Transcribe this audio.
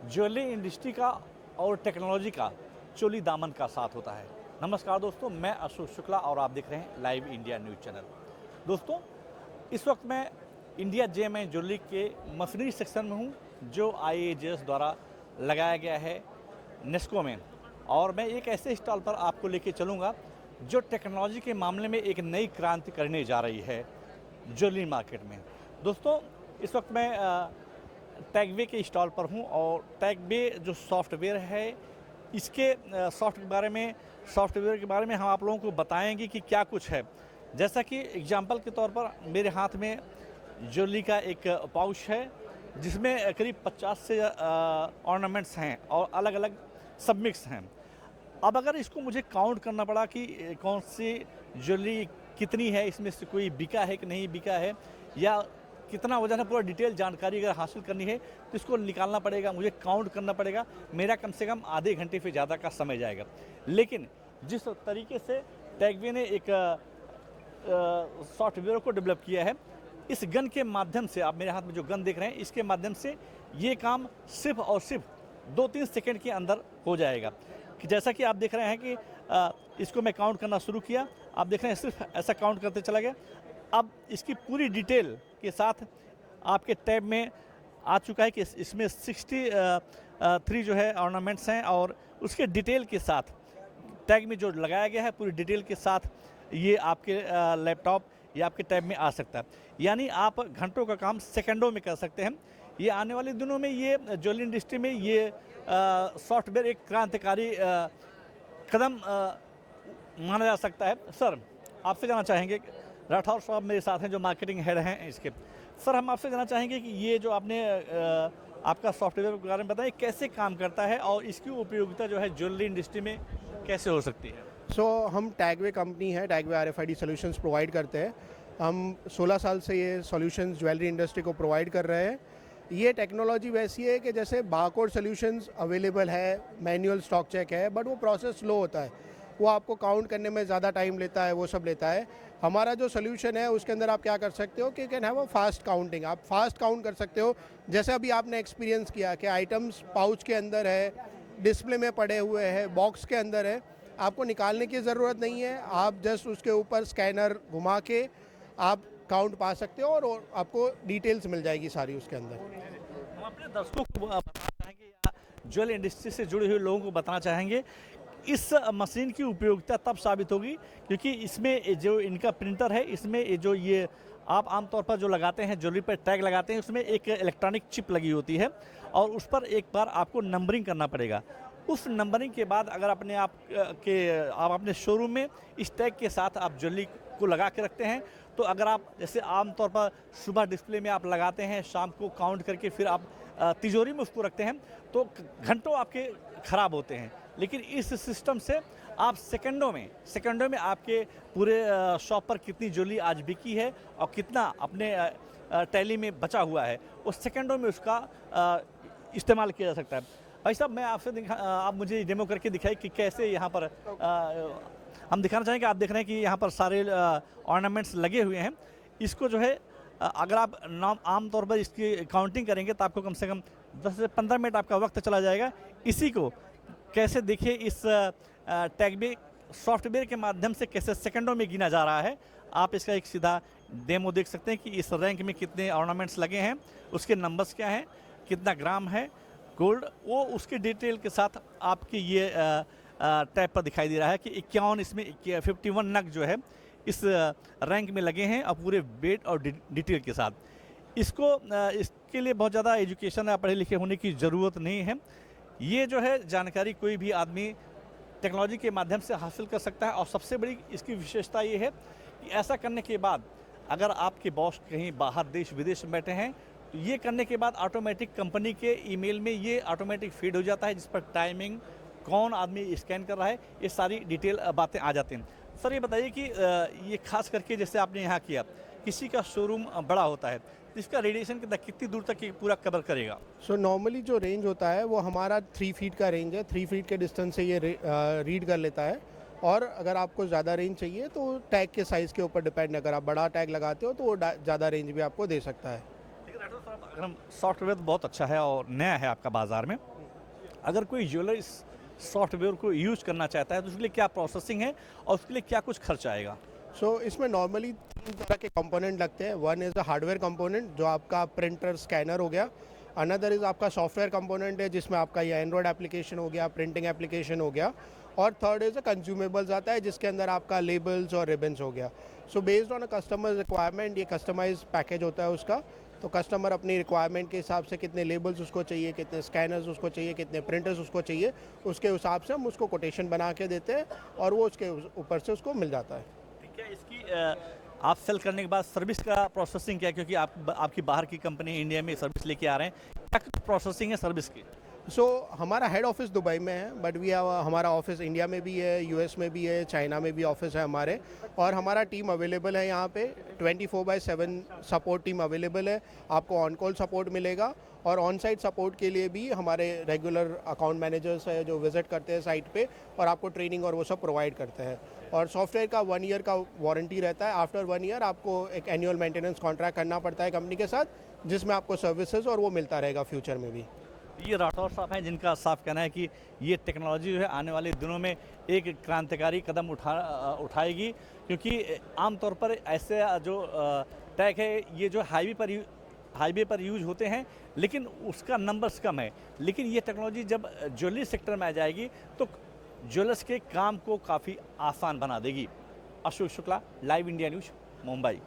Jewellery industry का और technology का चोली दामन का साथ होता है। नमस्कार दोस्तों, मैं अशोक शुक्ला और आप देख रहे हैं लाइव इंडिया न्यूज़ चैनल। दोस्तों, इस वक्त मैं इंडिया जेम एंड ज्वेलरी के मशीनरी सेक्शन में हूँ, जो IAGS द्वारा लगाया गया है नेस्को में। और मैं एक ऐसे स्टॉल पर आपको लेके चलूँगा जो टेक्नोलॉजी के मामले में एक नई क्रांति करने जा रही है ज्वेलरी मार्केट में। दोस्तों, इस वक्त मैं टैगवे के स्टॉल पर हूं और टैगवे जो सॉफ्टवेयर है, इसके सॉफ्टवेयर के बारे में हम आप लोगों को बताएंगे कि क्या कुछ है। जैसा कि एग्जांपल के तौर पर मेरे हाथ में ज्वेलरी का एक पाउच है, जिसमें करीब 50 से ऑर्नामेंट्स हैं और अलग अलग सबमिक्स हैं। अब अगर इसको मुझे काउंट करना पड़ा कि कौन सी ज्वेलरी कितनी है, इसमें से कोई बिका है कि नहीं बिका है, या कितना वजन है, पूरा डिटेल जानकारी अगर हासिल करनी है तो इसको निकालना पड़ेगा, मुझे काउंट करना पड़ेगा। मेरा कम से कम आधे घंटे से ज़्यादा का समय जाएगा। लेकिन जिस तरीके से टैगवे ने एक सॉफ्टवेयर को डेवलप किया है, इस गन के माध्यम से, आप मेरे हाथ में जो गन देख रहे हैं, इसके माध्यम से ये काम सिर्फ और सिर्फ 2-3 सेकेंड के अंदर हो जाएगा। कि जैसा कि आप देख रहे हैं कि इसको मैं काउंट करना शुरू किया, आप देख रहे हैं सिर्फ ऐसा काउंट करते चला गया। अब इसकी पूरी डिटेल के साथ आपके टैब में आ चुका है कि इसमें 63 जो है ऑर्नामेंट्स हैं, और उसके डिटेल के साथ टैग में जो लगाया गया है पूरी डिटेल के साथ ये आपके लैपटॉप या आपके टैब में आ सकता है। यानी आप घंटों का काम सेकंडों में कर सकते हैं। ये आने वाले दिनों में ये ज्वेलरी इंडस्ट्री में ये सॉफ्टवेयर एक क्रांतिकारी कदम माना जा सकता है। सर, आपसे जानना चाहेंगे, राठौर साहब मेरे साथ हैं जो मार्केटिंग हेड हैं इसके। सर, हम आपसे जानना चाहेंगे कि ये जो आपने आपका सॉफ्टवेयर के बारे में बताया, कैसे काम करता है और इसकी उपयोगिता जो है ज्वेलरी इंडस्ट्री में कैसे हो सकती है। हम टैगवे कंपनी है, टैगवे RFID सॉल्यूशंस प्रोवाइड करते हैं। हम 16 साल से ये सॉल्यूशंस ज्वेलरी इंडस्ट्री को प्रोवाइड कर रहे हैं। ये टेक्नोलॉजी वैसी है कि जैसे बारकोड सॉल्यूशंस अवेलेबल है, मैनुअल स्टॉक चेक है, बट वो प्रोसेस स्लो होता है, वो आपको काउंट करने में ज़्यादा टाइम लेता है, वो सब लेता है। हमारा जो सोल्यूशन है उसके अंदर आप क्या कर सकते हो कि can have a fast counting, आप फास्ट काउंट कर सकते हो। जैसे अभी आपने एक्सपीरियंस किया कि आइटम्स पाउच के अंदर है, डिस्प्ले में पड़े हुए हैं, बॉक्स के अंदर है, आपको निकालने की ज़रूरत नहीं है। आप जस्ट उसके ऊपर स्कैनर घुमा के आप काउंट पा सकते हो और आपको डिटेल्स मिल जाएगी सारी उसके अंदर। हम अपने दर्शकों को बताना चाहेंगे या ज्वेलरी इंडस्ट्री से जुड़े हुए लोगों को बताना चाहेंगे, इस मशीन की उपयोगिता तब साबित होगी क्योंकि इसमें जो इनका प्रिंटर है, इसमें जो ये आप आमतौर पर जो लगाते हैं, ज्वेलरी पर टैग लगाते हैं, उसमें एक इलेक्ट्रॉनिक चिप लगी होती है और उस पर एक बार आपको नंबरिंग करना पड़ेगा। उस नंबरिंग के बाद अगर आप अपने शोरूम में इस टैग के साथ आप ज्वेलरी को लगा के रखते हैं, तो अगर आप जैसे आमतौर पर सुबह डिस्प्ले में आप लगाते हैं, शाम को काउंट करके फिर आप तिजोरी में उसको रखते हैं, तो घंटों आपके ख़राब होते हैं। लेकिन इस सिस्टम से आप सेकंडों में आपके पूरे शॉप पर कितनी ज्वेलरी आज बिकी है और कितना अपने टैली में बचा हुआ है, उस सेकंडों में उसका इस्तेमाल किया जा सकता है। भाई साहब, मैं आपसे आप मुझे डेमो करके दिखाइए कि कैसे यहाँ पर हम दिखाना चाहेंगे। आप देख रहे हैं कि यहाँ पर सारे ऑर्नामेंट्स लगे हुए हैं। इसको जो है अगर आप आमतौर पर इसकी काउंटिंग करेंगे तो आपको कम से कम 10 से 15 मिनट आपका वक्त चला जाएगा। इसी को कैसे देखिए इस टैगवे सॉफ्टवेयर के माध्यम से कैसे सेकंडों में गिना जा रहा है। आप इसका एक सीधा डेमो देख सकते हैं कि इस रैंक में कितने ऑर्नामेंट्स लगे हैं, उसके नंबर्स क्या हैं, कितना ग्राम है गोल्ड, वो उसके डिटेल के साथ आपकी ये टैब पर दिखाई दे रहा है कि 51 इसमें 51 नग जो है इस रैंक में लगे हैं और पूरे वेट और डिटेल के साथ। इसके लिए बहुत ज़्यादा एजुकेशन या पढ़े लिखे होने की ज़रूरत नहीं है। ये जो है जानकारी कोई भी आदमी टेक्नोलॉजी के माध्यम से हासिल कर सकता है। और सबसे बड़ी इसकी विशेषता ये है कि ऐसा करने के बाद अगर आपके बॉस कहीं बाहर देश विदेश में बैठे हैं, तो ये करने के बाद ऑटोमेटिक कंपनी के ईमेल में ये ऑटोमेटिक फीड हो जाता है, जिस पर टाइमिंग, कौन आदमी स्कैन कर रहा है, ये सारी डिटेल बातें आ जाती हैं। सर, ये बताइए कि ये खास करके जैसे आपने यहाँ किया, किसी का शोरूम बड़ा होता है, इसका रेडिएशन कितनी दूर तक ये पूरा कवर करेगा। नॉर्मली जो रेंज होता है वो हमारा 3 फीट का रेंज है। 3 फीट के डिस्टेंस से ये रीड कर लेता है। और अगर आपको ज़्यादा रेंज चाहिए तो टैग के साइज़ के ऊपर डिपेंड, अगर आप बड़ा टैग लगाते हो तो वो ज़्यादा रेंज भी आपको दे सकता है। लेकिन डॉक्टर साहब, अगर हम सॉफ्टवेयर बहुत अच्छा है और नया है आपका बाज़ार में, अगर कोई ज्वेलर इस सॉफ्टवेयर को यूज़ करना चाहता है तो उसके लिए क्या प्रोसेसिंग है और उसके लिए क्या कुछ खर्च आएगा? सो इसमें नॉर्मली 3 तरह के कंपोनेंट लगते हैं। One is a hardware component जो आपका प्रिंटर स्कैनर हो गया। अनदर इज़ आपका सॉफ्टवेयर कंपोनेंट है जिसमें आपका ये एंड्रॉयड एप्लीकेशन हो गया, प्रिंटिंग एप्लीकेशन हो गया। और थर्ड इज़ अ कंज्यूमेबल्स आता है जिसके अंदर आपका लेबल्स और रिबन्स हो गया। So based on a customer requirement ये कस्टमाइज पैकेज होता है उसका। तो कस्टमर अपनी रिक्वायरमेंट के हिसाब से कितने लेबल्स उसको चाहिए, कितने स्कैनर्स उसको चाहिए, कितने प्रिंटर्स उसको चाहिए, उसके हिसाब से हम उसको कोटेशन बना के देते हैं और वो उसके ऊपर से उसको मिल जाता है। क्या इसकी आप सेल करने के बाद सर्विस का प्रोसेसिंग क्या है? क्योंकि आपकी बाहर की कंपनी इंडिया में सर्विस लेके आ रहे हैं, क्या प्रोसेसिंग है सर्विस की? सो हमारा हेड ऑफिस दुबई में है, बट हमारा ऑफिस इंडिया में भी है, यूएस में भी है, चाइना में भी ऑफिस है हमारे। और हमारा टीम अवेलेबल है यहाँ पे 24/7 सपोर्ट टीम अवेलेबल है। आपको ऑन कॉल सपोर्ट मिलेगा और ऑन साइट सपोर्ट के लिए भी हमारे रेगुलर अकाउंट मैनेजर्स है जो विजिट करते हैं साइट पे और आपको ट्रेनिंग और वो सब प्रोवाइड करते हैं। और सॉफ्टवेयर का 1 ईयर का वारंटी रहता है। आफ्टर 1 ईयर आपको एक एनुअल मेंटेनेंस कॉन्ट्रैक्ट करना पड़ता है कंपनी के साथ, जिसमें आपको सर्विसेज और वो मिलता रहेगा फ्यूचर में भी। ये राठौर साहब हैं जिनका साफ कहना है कि ये टेक्नोलॉजी जो है आने वाले दिनों में एक क्रांतिकारी कदम उठाएगी, क्योंकि आमतौर पर ऐसे जो टैग है ये जो हाईवे पर यूज होते हैं लेकिन उसका नंबर्स कम है। लेकिन ये टेक्नोलॉजी जब ज्वेलरी सेक्टर में आ जाएगी तो ज्वेलर्स के काम को काफ़ी आसान बना देगी। Ashok Shukla, live India news, Mumbai.